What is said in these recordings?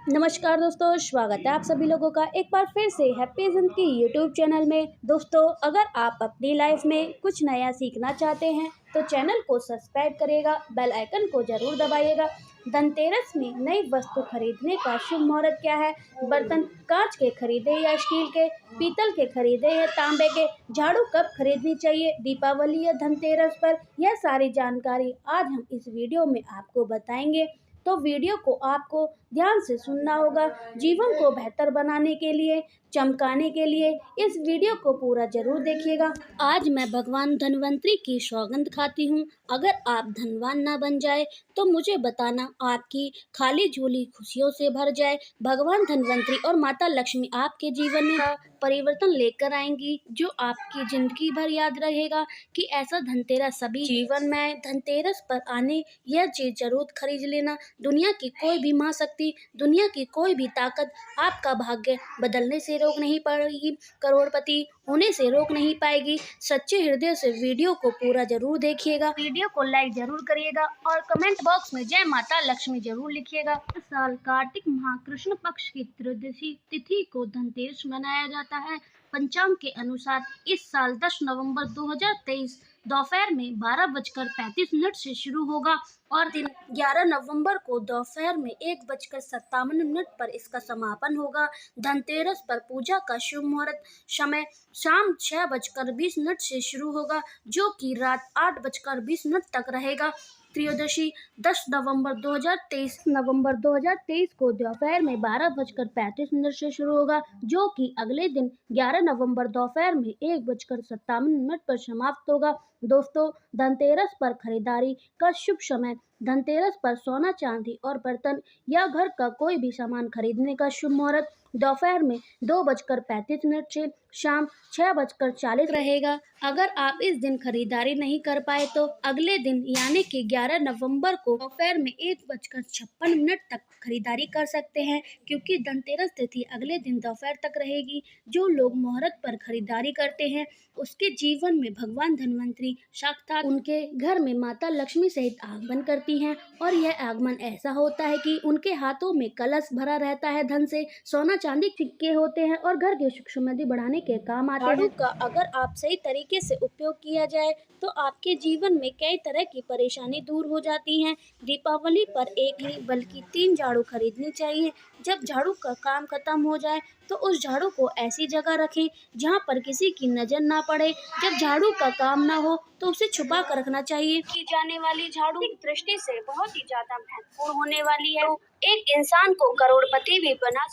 नमस्कार दोस्तों, स्वागत है आप सभी लोगों का एक बार फिर से हैप्पी ज़िंदगी यूट्यूब चैनल में। दोस्तों, अगर आप अपनी लाइफ में कुछ नया सीखना चाहते हैं तो चैनल को सब्सक्राइब करिएगा, बेल आइकन को ज़रूर दबाइएगा। धनतेरस में नई वस्तु खरीदने का शुभ मुहूर्त क्या है? बर्तन कांच के खरीदे या स्टील के, पीतल के खरीदे या तांबे के? झाड़ू कब खरीदनी चाहिए, दीपावली या धनतेरस पर? यह सारी जानकारी आज हम इस वीडियो में आपको बताएंगे, तो वीडियो को आपको ध्यान से सुनना होगा। जीवन को बेहतर बनाने के लिए, चमकाने के लिए इस वीडियो को पूरा जरूर देखिएगा। आज मैं भगवान धनवंतरी की सौगंध खाती हूँ, अगर आप धनवान ना बन जाए तो मुझे बताना, आपकी खाली झोली खुशियों से भर जाए। भगवान धनवंतरी और माता लक्ष्मी आपके जीवन में परिवर्तन लेकर आएंगी, जो आपकी जिंदगी भर याद रहेगा कि ऐसा धनतेरस सभी जीवन में। धनतेरस पर आने यह चीज जरूर खरीद लेना। दुनिया की कोई भी महाशक्ति, दुनिया की कोई भी ताकत आपका भाग्य बदलने से रोक नहीं पाएगी, करोड़पति होने से रोक नहीं पाएगी। सच्चे हृदय से वीडियो को पूरा जरूर देखिएगा, वीडियो को लाइक जरूर करिएगा और कमेंट बॉक्स में जय माता लक्ष्मी जरूर लिखिएगा। इस साल कार्तिक माह कृष्ण पक्ष की त्रयोदशी तिथि को धनतेरस मनाया जाता है। पंचांग के अनुसार इस साल 10 नवंबर 2023 दोपहर में 12:35 से शुरू होगा और दिन 11 नवंबर को दोपहर में 1:57 पर इसका समापन होगा। धनतेरस पर पूजा का शुभ मुहूर्त समय शाम 6:20 से शुरू होगा, जो कि रात 8:20 तक रहेगा। त्रयोदशी 10 नवंबर 2023 को दोपहर में 12:35 से शुरू होगा, जो कि अगले दिन 11 नवंबर दोपहर में 1:57 पर समाप्त होगा। दोस्तों, धनतेरस पर खरीदारी का शुभ समय। धनतेरस पर सोना, चांदी और बर्तन या घर का कोई भी सामान खरीदने का शुभ मुहूर्त दोपहर में 2:35 से शाम 6:40 रहेगा। अगर आप इस दिन खरीदारी नहीं कर पाए तो अगले दिन यानी कि 11 नवंबर को दोपहर में 1:56 तक खरीदारी कर सकते हैं, क्योंकि धनतेरस तिथि अगले दिन दोपहर तक रहेगी। जो लोग मुहूर्त पर खरीदारी करते हैं उसके जीवन में भगवान धनवंतरी साक्षात उनके घर में माता लक्ष्मी सहित आगमन करती हैं, और यह आगमन ऐसा होता है कि उनके हाथों में कलश भरा रहता है धन से। सोना चांदी सिक्के होते हैं और घर की सुख समृद्धि बढ़ाने के काम आते हैं। झाड़ू का अगर आप सही तरीके से उपयोग किया जाए तो आपके जीवन में कई तरह की परेशानी दूर हो जाती हैं। दीपावली पर एक नहीं बल्कि 3 झाड़ू खरीदनी चाहिए। जब झाड़ू का काम खत्म हो जाए तो उस झाड़ू को ऐसी जगह रखें जहां पर किसी की नजर ना पड़े। जब झाड़ू का काम ना हो तो उसे छुपा कर रखना चाहिए। की जाने वाली झाड़ू दृष्टि से बहुत ही ज्यादा महत्वपूर्ण होने वाली है। एक इंसान को करोड़पति भी बना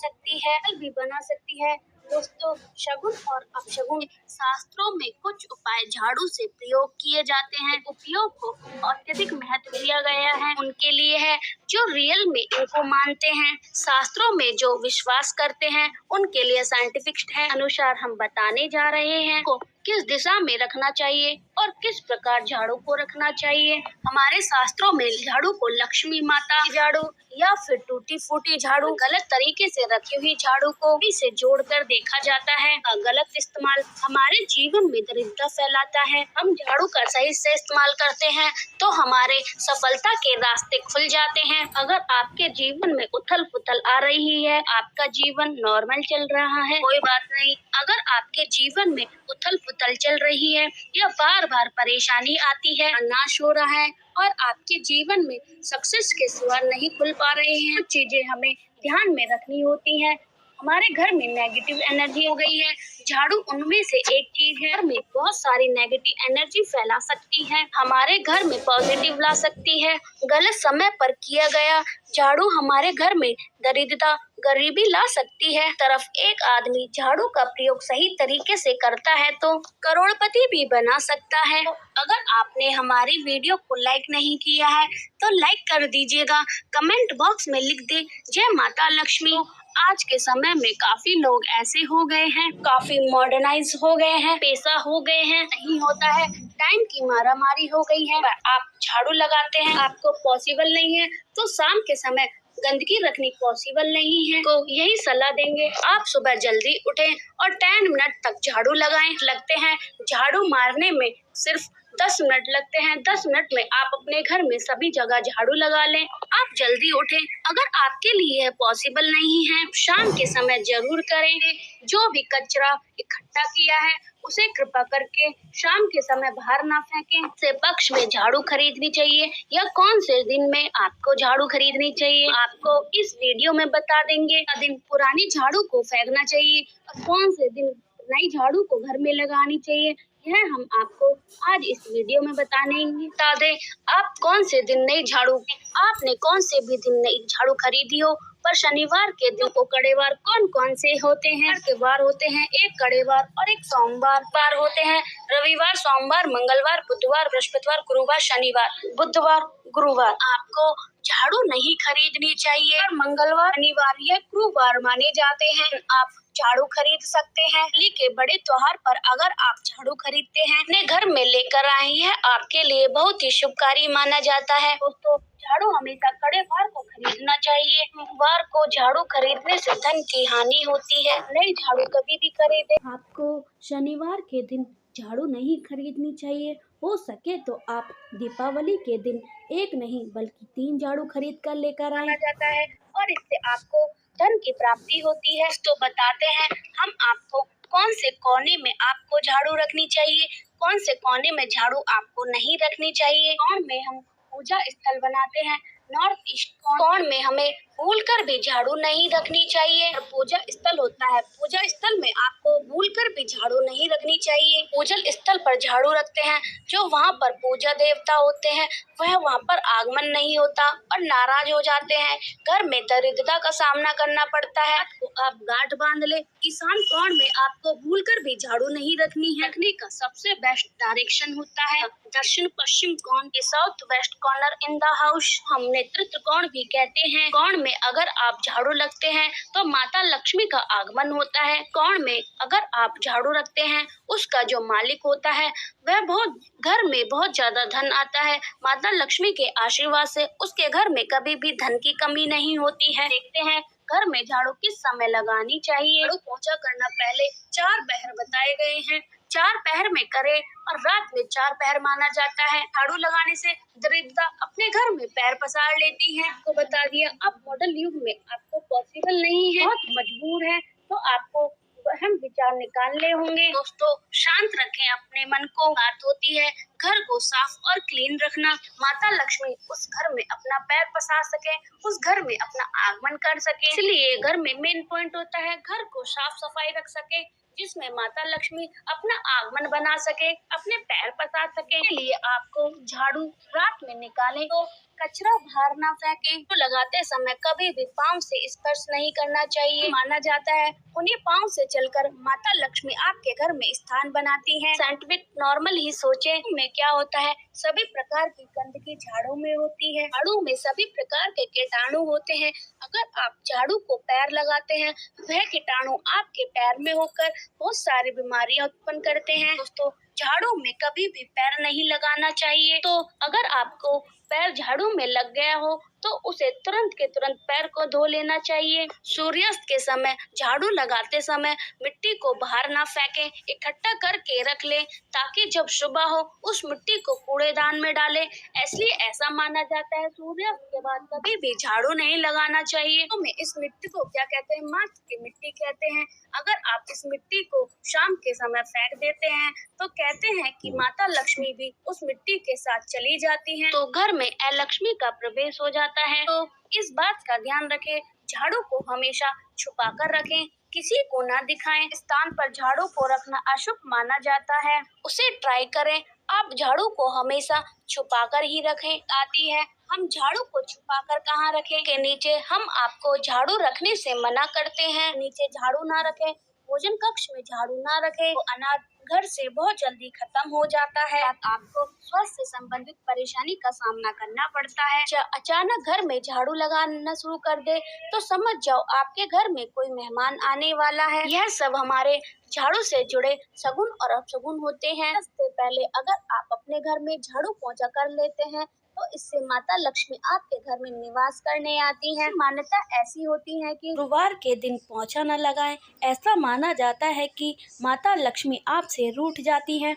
सकती है। दोस्तों, शगुन और अपशगुन शास्त्रों में कुछ उपाय झाड़ू से प्रयोग किए जाते हैं। उपयोग को अत्यधिक महत्व दिया गया है उनके लिए है जो रियल में इनको मानते हैं। शास्त्रों में जो विश्वास करते हैं उनके लिए साइंटिफिक है अनुसार हम बताने जा रहे हैं को किस दिशा में रखना चाहिए और किस प्रकार झाड़ू को रखना चाहिए। हमारे शास्त्रों में झाड़ू को लक्ष्मी माता झाड़ू या फिर टूटी फूटी झाड़ू, गलत तरीके से रखी हुई झाड़ू को से जोड़कर देखा जाता है। गलत इस्तेमाल हमारे जीवन में दरिद्रता फैलाता है। हम झाड़ू का सही से इस्तेमाल करते हैं तो हमारे सफलता के रास्ते खुल जाते हैं। अगर आपके जीवन में उथल पुथल आ रही है, आपका जीवन नॉर्मल चल रहा है, कोई बात नहीं। अगर आपके जीवन में उथल पुथल चल रही है या बार बार परेशानी आती है, नाश हो रहा है और आपके जीवन में सक्सेस के द्वार नहीं खुल पा रहे हैं, कुछ चीजें हमें ध्यान में रखनी होती हैं। हमारे घर में नेगेटिव एनर्जी हो गई है, झाड़ू उनमें से एक चीज है। घर में बहुत सारी नेगेटिव एनर्जी फैला सकती है, हमारे घर में पॉजिटिव ला सकती है। गलत समय पर किया गया झाड़ू हमारे घर में दरिद्रता, गरीबी ला सकती है। तरफ एक आदमी झाड़ू का प्रयोग सही तरीके से करता है तो करोड़पति भी बना सकता है। अगर आपने हमारी वीडियो को लाइक नहीं किया है तो लाइक कर दीजिएगा, कमेंट बॉक्स में लिख दे जय माता लक्ष्मी। आज के समय में काफी लोग ऐसे हो गए हैं, काफी मॉडर्नाइज हो गए हैं, पैसा हो गए हैं, नहीं होता है, टाइम की मारामारी हो गई है। आप झाड़ू लगाते हैं, आपको पॉसिबल नहीं है तो शाम के समय गंदगी रखनी पॉसिबल नहीं है, तो यही सलाह देंगे आप सुबह जल्दी उठें और 10 मिनट तक झाड़ू लगाएं। लगते हैं झाड़ू मारने में सिर्फ 10 मिनट लगते हैं। 10 मिनट में आप अपने घर में सभी जगह झाड़ू लगा लें। आप जल्दी उठें। अगर आपके लिए पॉसिबल नहीं है, शाम के समय जरूर करेंगे। जो भी कचरा इकट्ठा किया है उसे कृपा करके शाम के समय बाहर ना फेंकें। से पक्ष में झाड़ू खरीदनी चाहिए या कौन से दिन में आपको झाड़ू खरीदनी चाहिए, आपको इस वीडियो में बता देंगे। दिन पुरानी झाड़ू को फेंकना चाहिए और कौन से दिन नई झाड़ू को घर में लगानी चाहिए, यह हम आपको आज इस वीडियो में बता दें। आप कौन से दिन नई झाड़ू, आपने कौन से भी दिन नई झाड़ू खरीदी हो, पर शनिवार के दिन को कड़ेवार कौन कौन से होते हैं? के वार होते हैं, एक कड़ेवार और एक सोमवार वार होते हैं। रविवार, सोमवार, मंगलवार, बुधवार, बृहस्पतिवार, गुरुवार, शनिवार, बुधवार, गुरुवार आपको झाड़ू नहीं खरीदनी चाहिए। और मंगलवार, शनिवार या गुरुवार माने जाते हैं, आप झाड़ू खरीद सकते हैं। होली के बड़े त्योहार पर अगर आप झाड़ू खरीदते हैं, अपने घर में लेकर आए, यह आपके लिए बहुत ही शुभकारी माना जाता है। दोस्तों, झाड़ू हमेशा कड़े वार को खरीदना चाहिए। वार को झाड़ू खरीदने से धन की हानि होती है। नई झाड़ू कभी भी खरीदे। आपको शनिवार के दिन झाड़ू नहीं खरीदनी चाहिए। हो सके तो आप दीपावली के दिन एक नहीं बल्कि 3 झाड़ू खरीद कर लेकर आए जाता है और इससे आपको धन की प्राप्ति होती है। तो बताते हैं हम आपको कौन से कोने में आपको झाड़ू रखनी चाहिए, कौन से कोने में झाड़ू आपको नहीं रखनी चाहिए। कोण में हम पूजा स्थल बनाते हैं, नॉर्थ ईस्ट कोण में हमें भूलकर भी झाड़ू नहीं रखनी चाहिए। और पूजा स्थल होता है, पूजा स्थल में आपको भूलकर भी झाड़ू नहीं रखनी चाहिए। पूजा स्थल पर झाड़ू रखते हैं, जो वहाँ पर पूजा देवता होते हैं वह वहाँ पर आगमन नहीं होता और नाराज हो जाते हैं। घर में दरिद्रता का सामना करना पड़ता है। तो आप गांठ बांध ले। ईशान कोण में आपको भूलकर भी झाड़ू नहीं रखनी है। रखने का सबसे बेस्ट डायरेक्शन होता है दक्षिण पश्चिम कोण, south west corner in the house. हम नेतृत्व कोण भी कहते हैं। कोण में अगर आप झाड़ू लगते हैं तो माता लक्ष्मी का आगमन होता है। कोण में अगर आप झाड़ू रखते हैं, उसका जो मालिक होता है वह घर में बहुत ज्यादा धन आता है। माता लक्ष्मी के आशीर्वाद से उसके घर में कभी भी धन की कमी नहीं होती है। देखते हैं घर में झाड़ू किस समय लगानी चाहिए। झाड़ू पोंछा करना पहले 4 पहर बताए गए हैं। 4 पहर में करे और रात में 4 पहर माना जाता है। झाड़ू लगाने से दरिद्रता अपने घर में पैर पसार लेती है। आपको बता दिया। अब मॉडर्न युग में आपको पॉसिबल नहीं है, बहुत मजबूर है, तो आपको वहम विचार निकालने होंगे। दोस्तों, शांत रखें अपने मन को। बात होती है घर को साफ और क्लीन रखना। माता लक्ष्मी उस घर में अपना पैर पसार सके, उस घर में अपना आगमन कर सके, इसलिए घर में मेन पॉइंट होता है घर को साफ सफाई रख सके, जिसमें माता लक्ष्मी अपना आगमन बना सके, अपने पैर पसार सके। इसके लिए आपको झाड़ू रात में निकालें तो कचरा बाहर ना फेंकें। तो लगाते समय कभी भी पाँव से स्पर्श नहीं करना चाहिए। माना जाता है उन्हीं पाँव से चलकर माता लक्ष्मी आपके घर में स्थान बनाती है। साइंटिफिक नॉर्मल ही सोचे में क्या होता है, सभी प्रकार की गंदगी झाड़ू में होती है। झाड़ू में सभी प्रकार के कीटाणु होते हैं। अगर आप झाड़ू को पैर लगाते हैं, वह कीटाणु आपके पैर में होकर बहुत सारी बीमारियां उत्पन्न करते हैं। दोस्तों, झाड़ू में कभी भी पैर नहीं लगाना चाहिए। तो अगर आपको पैर झाड़ू में लग गया हो तो उसे तुरंत के तुरंत पैर को धो लेना चाहिए। सूर्यास्त के समय झाड़ू लगाते समय मिट्टी को बाहर ना फेंकें, इकट्ठा करके रख लें ताकि जब सुबह हो उस मिट्टी को कूड़ेदान में डालें। इसलिए ऐसा माना जाता है सूर्यास्त के बाद कभी भी झाड़ू नहीं लगाना चाहिए। तो में इस मिट्टी को क्या कहते हैं, मार्च की मिट्टी कहते हैं। अगर आप इस मिट्टी को शाम के समय फेंक देते हैं तो कहते हैं कि माता लक्ष्मी भी उस मिट्टी के साथ चली जाती हैं, तो घर में अलक्ष्मी का प्रवेश हो जाता है। तो इस बात का ध्यान रखें, झाड़ू को हमेशा छुपा कर रखें, किसी को ना दिखाएं। स्थान पर झाड़ू को रखना अशुभ माना जाता है, उसे ट्राई करें। आप झाड़ू को हमेशा छुपा कर ही रखें। आती है हम झाड़ू को छुपाकर कहाँ रखें के नीचे हम आपको झाड़ू रखने से मना करते हैं। नीचे झाड़ू ना रखें, भोजन कक्ष में झाड़ू ना रखें, तो अनाज घर से बहुत जल्दी खत्म हो जाता है। आपको स्वास्थ्य से संबंधित परेशानी का सामना करना पड़ता है। अचानक घर में झाड़ू लगाना शुरू कर दे तो समझ जाओ आपके घर में कोई मेहमान आने वाला है। यह सब हमारे झाड़ू से जुड़े सगुन और अपशगुन होते हैं। इससे पहले अगर आप अपने घर में झाड़ू पोंछा कर लेते हैं तो इससे माता लक्ष्मी आपके घर में निवास करने आती हैं। मान्यता ऐसी होती है कि गुरुवार के दिन पोंछा न लगाएं। ऐसा माना जाता है कि माता लक्ष्मी आपसे रूठ जाती हैं।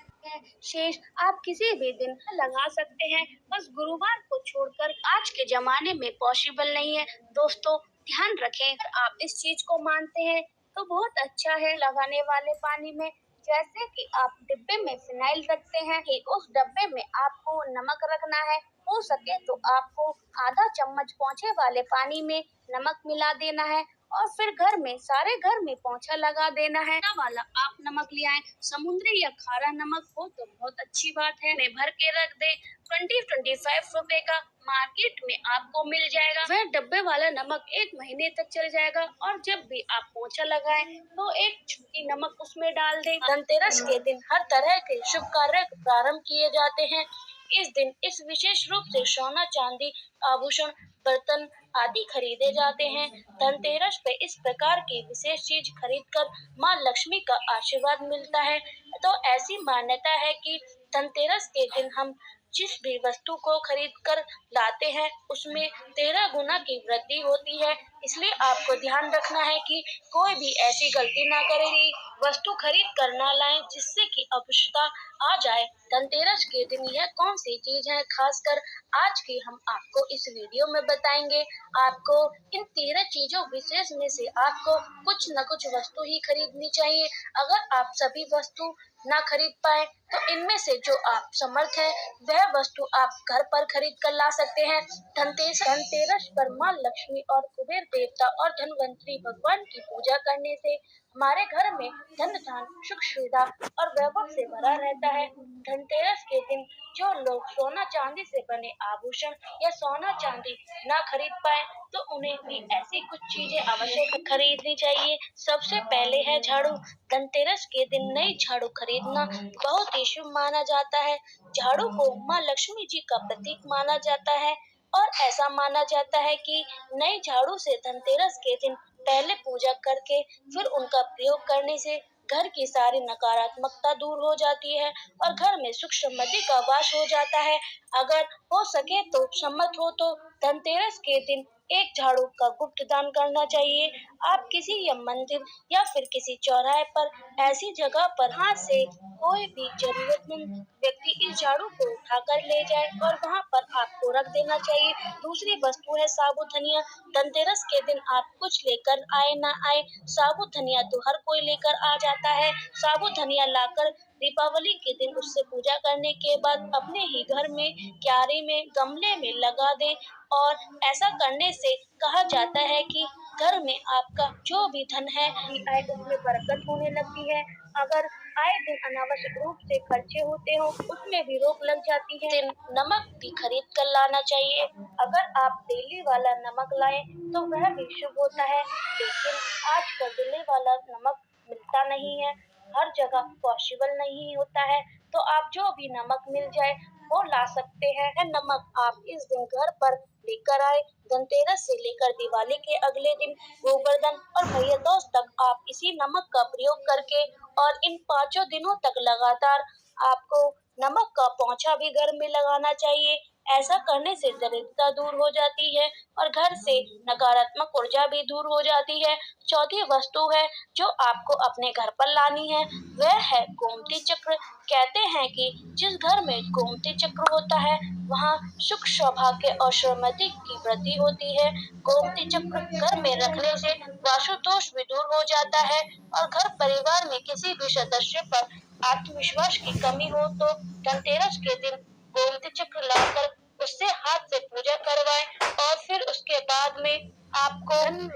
शेष आप किसी भी दिन लगा सकते हैं, बस गुरुवार को छोड़कर। आज के जमाने में पॉसिबल नहीं है दोस्तों, ध्यान रखें। अगर आप इस चीज को मानते हैं तो बहुत अच्छा है। लगाने वाले पानी में जैसे कि आप डिब्बे में फिनाइल रखते हैं कि उस डब्बे में आपको नमक रखना है। हो सके तो आपको आधा चम्मच पोंछे वाले पानी में नमक मिला देना है और फिर सारे घर में पोंछा लगा देना है। वाला आप नमक ले आए, समुद्री या खारा नमक हो तो बहुत अच्छी बात है। में भर के रख दे। 20-25 रुपए का मार्केट में आपको मिल जाएगा। वह डब्बे वाला नमक 1 महीने तक चल जाएगा और जब भी आप पोंछा लगाएं तो एक चुटकी नमक उसमें डाल दें। धनतेरस के दिन हर तरह के शुभ कार्य प्रारंभ किए जाते हैं। इस दिन इस विशेष रूप से सोना चांदी आभूषण बर्तन आदि खरीदे जाते हैं। धनतेरस पे इस प्रकार की विशेष चीज खरीदकर माँ लक्ष्मी का आशीर्वाद मिलता है। तो ऐसी मान्यता है कि धनतेरस के दिन हम जिस भी वस्तु को खरीद कर लाते हैं उसमें 13 गुना की वृद्धि होती है। इसलिए आपको ध्यान रखना है कि कोई भी ऐसी गलती ना करे कि वस्तु खरीद कर ना लाएं जिससे कि अपुष्टता आ जाए। धनतेरस के दिन यह कौन सी चीज है खासकर आज की हम आपको इस वीडियो में बताएंगे। आपको इन 13 चीजों विशेष में से आपको कुछ न कुछ वस्तु ही खरीदनी चाहिए। अगर आप सभी वस्तु ना खरीद पाए तो इनमें से जो आप समर्थ है वह वस्तु आप घर पर खरीद कर ला सकते हैं। धनतेरस पर माँ लक्ष्मी और कुबेर देवता और धनवंतरी भगवान की पूजा करने से हमारे घर में धन धान सुख सुविधा और वैभव से भरा रहता है। धनतेरस के दिन जो लोग सोना चांदी से बने आभूषण या सोना चांदी ना खरीद पाए तो उन्हें भी ऐसी कुछ चीजें अवश्य खरीदनी चाहिए। सबसे पहले है झाड़ू। धनतेरस के दिन नई झाड़ू खरीदना बहुत ही शुभ माना जाता है। झाड़ू को माँ लक्ष्मी जी का प्रतीक माना जाता है और ऐसा माना जाता है कि नई झाड़ू से धनतेरस के दिन पहले पूजा करके फिर उनका प्रयोग करने से घर की सारी नकारात्मकता दूर हो जाती है और घर में सुख समृद्धि का वास हो जाता है। अगर हो सके तो सम्मत हो तो धनतेरस के दिन एक झाड़ू का गुप्त दान करना चाहिए। आप किसी या मंदिर या फिर किसी चौराहे पर ऐसी जगह पर हाथ से कोई भी जरूरतमंद व्यक्ति इस झाड़ू को उठाकर ले जाए और वहाँ पर आपको रख देना चाहिए। दूसरी वस्तु है साबुत धनिया। धनतेरस के दिन आप कुछ लेकर आए ना आए, साबुत धनिया तो हर कोई लेकर आ जाता है। साबुत धनिया लाकर दीपावली के दिन उससे पूजा करने के बाद अपने ही घर में क्यारी में गमले में लगा दें और ऐसा करने से कहा जाता है कि घर में आपका जो भी धन है आए उसमें बरकत होने लगती है। अगर आए दिन अनावश्यक रूप से खर्चे होते हो उसमें भी रोक लग जाती है। दिन नमक भी खरीद कर लाना चाहिए। अगर आप डेली वाला नमक लाएं तो वह भी शुभ होता है, लेकिन आजकल डेली वाला नमक मिलता नहीं है, हर जगह पॉसिबल नहीं होता है। तो आप जो भी नमक मिल जाए वो ला सकते हैं। नमक आप इस दिन घर पर लेकर आए। धनतेरस से लेकर दिवाली के अगले दिन गोवर्धन और भैया दूज तक आप इसी नमक का प्रयोग करके और इन 5 दिनों तक लगातार आपको नमक का पोंछा भी घर में लगाना चाहिए। ऐसा करने से दरिद्रता दूर हो जाती है और घर से नकारात्मक ऊर्जा भी दूर हो जाती है। चौथी वस्तु है जो आपको अपने घर पर लानी है वह है गोमती चक्र। कहते हैं कि जिस घर में गोमती चक्र होता है वहाँ सुख सौभाग्य और समृद्धि की वृद्धि होती है। गोमती चक्र घर में रखने से वास्तु दोष भी दूर हो जाता है और घर परिवार में किसी भी सदस्य पर आत्मविश्वास की कमी हो तो धनतेरस के दिन गोमती चक्र लाकर उससे हाथ से पूजा करवाएं और फिर उसके बाद में आपको धन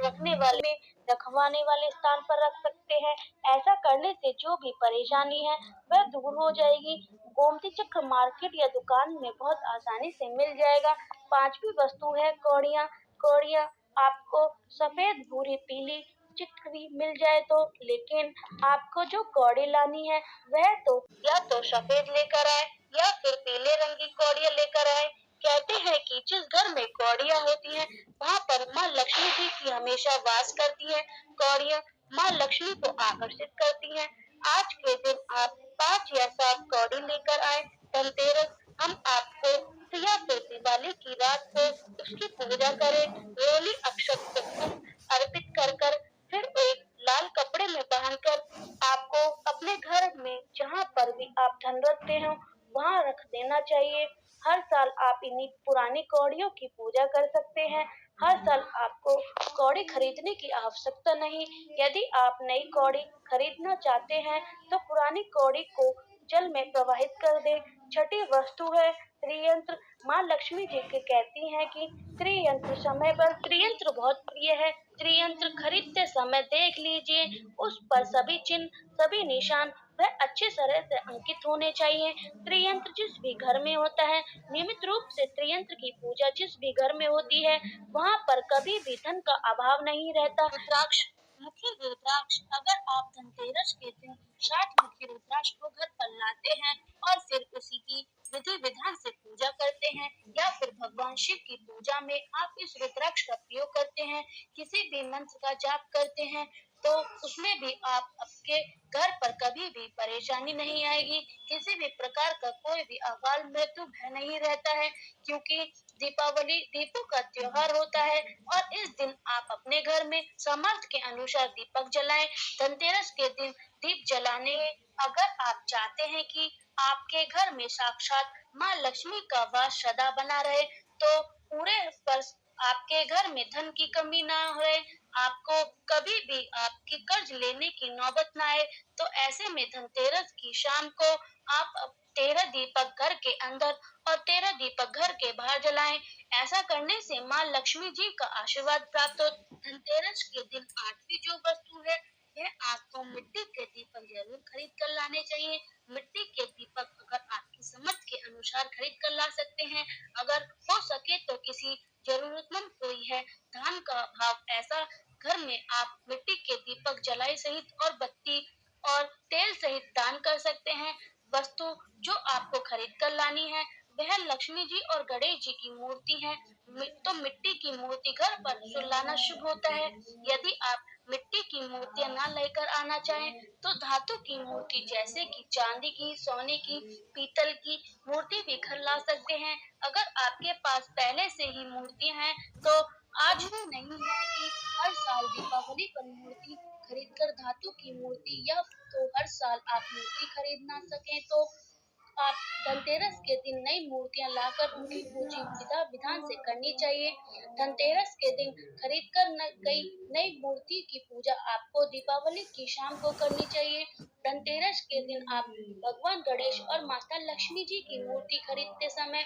रखवाने वाले स्थान पर रख सकते हैं। ऐसा करने से जो भी परेशानी है वह दूर हो जाएगी। गोमती चक्र मार्केट या दुकान में बहुत आसानी से मिल जाएगा। पांचवी वस्तु है कौड़ियाँ। कौड़ियाँ आपको सफेद भूरी पीली चित्र भी मिल जाए तो, लेकिन आपको जो कौड़ी लानी है वह तो या तो सफेद लेकर आए या फिर पीले रंग की कौड़ियाँ लेकर आए। कहते हैं कि जिस घर में कौड़ियाँ होती हैं वहाँ पर माँ लक्ष्मी जी की हमेशा वास करती है। कौड़ियाँ माँ लक्ष्मी को आकर्षित करती हैं। आज के दिन आप 5 या 7 कौड़ी लेकर आए। धनतेरस हम आपको तो या फिर दिवाली की रात को उसकी पूजा करें। रोली अक्षत को अर्पित कर कर फिर एक लाल कपड़े में बांधकर आपको अपने घर में जहाँ पर भी आप धन रखते हो वहाँ रख देना चाहिए। हर साल आप इन्हीं पुरानी कौड़ियों की पूजा कर सकते हैं। हर साल आपको कौड़ी खरीदने की आवश्यकता नहीं। यदि आप नई कौड़ी खरीदना चाहते हैं तो पुरानी कौड़ी को जल में प्रवाहित कर दें। छठी वस्तु है त्रियंत्र। माँ लक्ष्मी जी के कहती हैं कि त्रियंत्र समय पर त्रियंत्र बहुत प्रिय है। त्रियंत्र खरीदते समय देख लीजिए उस पर सभी चिन्ह सभी निशान वह अच्छी तरह से अंकित होने चाहिए। त्रियंत्र जिस भी घर में होता है नियमित रूप से त्रियंत्र की पूजा जिस भी घर में होती है वहाँ पर कभी भी धन का अभाव नहीं रहता। रुद्राक्ष मुखी रुद्राक्ष अगर आप धनतेरस के दिन 60 मुखी रुद्राक्ष को घर पर लाते हैं और फिर उसी की विधि विधान से पूजा करते हैं या फिर भगवान शिव की पूजा में आप इस रुद्राक्ष का प्रयोग करते हैं किसी भी मंत्र का जाप करते हैं तो उसमें भी आप आपके घर पर कभी भी परेशानी नहीं आएगी। किसी भी प्रकार का कोई भी अकाल मृत्यु भय नहीं रहता है क्योंकि दीपावली दीपों का त्योहार होता है और इस दिन आप अपने घर में सामर्थ्य के अनुसार दीपक जलाएं। धनतेरस के दिन दीप जलाने अगर आप चाहते हैं कि आपके घर में साक्षात माँ लक्ष्मी का वास सदा बना रहे तो पूरे वर्ष आपके घर में धन की कमी ना रहे आपको कभी भी आपकी कर्ज लेने की नौबत ना आए तो ऐसे में धनतेरस की शाम को आप 13 दीपक घर के अंदर और 13 दीपक घर के बाहर जलाएं। ऐसा करने से माँ लक्ष्मी जी का आशीर्वाद प्राप्त हो। धनतेरस के दिन 8वीं जो वस्तु है यह आपको मिट्टी के दीपक जरूर खरीद कर लाने चाहिए। मिट्टी के दीपक अगर आपकी समझ के अनुसार खरीद कर ला सकते हैं। अगर हो सके तो किसी जरूरतमंद कोई है धान का अभाव ऐसा घर में आप मिट्टी के दीपक जलाई सहित और बत्ती और तेल सहित दान कर सकते हैं। वस्तु जो आपको खरीद कर लानी है वह लक्ष्मी जी और गणेश जी की मूर्ति है। तो मिट्टी की मूर्ति घर पर लाना शुभ होता है। यदि आप मिट्टी की मूर्तियां न लेकर आना चाहें तो धातु की मूर्ति जैसे कि चांदी की सोने की पीतल की मूर्ति भी घर ला सकते हैं। अगर आपके पास पहले से ही मूर्तियां हैं तो आज ही नहीं है कि हर साल दीपावली पर मूर्ति खरीद कर धातु की मूर्ति या तो हर साल आप मूर्ति खरीद ना सकें तो आप धनतेरस के दिन नई मूर्तियां लाकर उनकी पूजा विधा विधान से करनी चाहिए। धनतेरस के दिन खरीद कर गई नई मूर्ति की पूजा आपको दीपावली की शाम को करनी चाहिए। धनतेरस के दिन आप भगवान गणेश और माता लक्ष्मी जी की मूर्ति खरीदते समय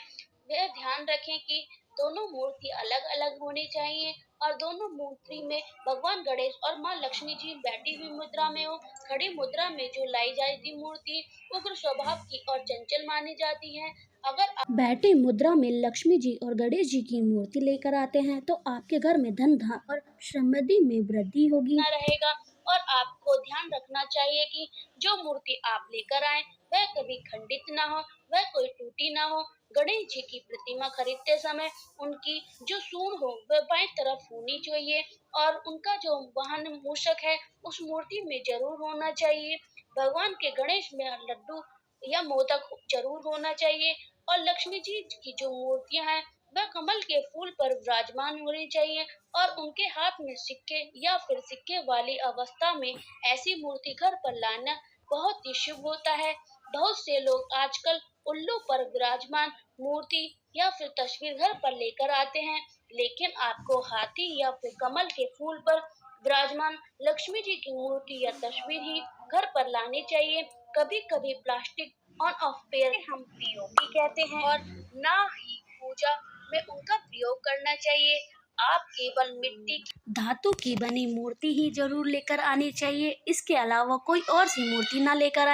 यह ध्यान रखें कि दोनों मूर्ति अलग अलग होनी चाहिए और दोनों मूर्ति में भगवान गणेश और माँ लक्ष्मी जी बैठी हुई मुद्रा में हो। खड़ी मुद्रा में जो लाई जाती मूर्ति उग्र स्वभाव की और चंचल मानी जाती है। अगर आप बैठी मुद्रा में लक्ष्मी जी और गणेश जी की मूर्ति लेकर आते हैं तो आपके घर में धन धान और समृद्धि में वृद्धि होगी रहेगा। और आपको ध्यान रखना चाहिए कि जो मूर्ति आप लेकर आए वह कभी खंडित ना हो वह कोई टूटी ना हो। गणेश जी की प्रतिमा खरीदते समय उनकी जो सूंड हो वह बाईं तरफ होनी चाहिए और उनका जो वाहन मूषक है उस मूर्ति में जरूर होना चाहिए। भगवान के गणेश में लड्डू या मोदक जरूर होना चाहिए और लक्ष्मी जी की जो मूर्तियां हैं वह कमल के फूल पर विराजमान होनी चाहिए और उनके हाथ में सिक्के या फिर सिक्के वाली अवस्था में ऐसी मूर्ति घर पर लाना बहुत ही शुभ होता है। बहुत से लोग आजकल उल्लू पर विराजमान मूर्ति या फिर तस्वीर घर पर लेकर आते हैं लेकिन आपको हाथी या फिर कमल के फूल पर विराजमान लक्ष्मी जी की मूर्ति या तस्वीर ही घर पर लानी चाहिए। कभी कभी प्लास्टिक ऑन ऑफ पेयर हम पीओपी कहते हैं और ना ही पूजा में उनका प्रयोग करना चाहिए। आप केवल मिट्टी धातु की बनी मूर्ति ही जरूर लेकर आनी चाहिए। इसके अलावा कोई और सी मूर्ति ना लेकर आए।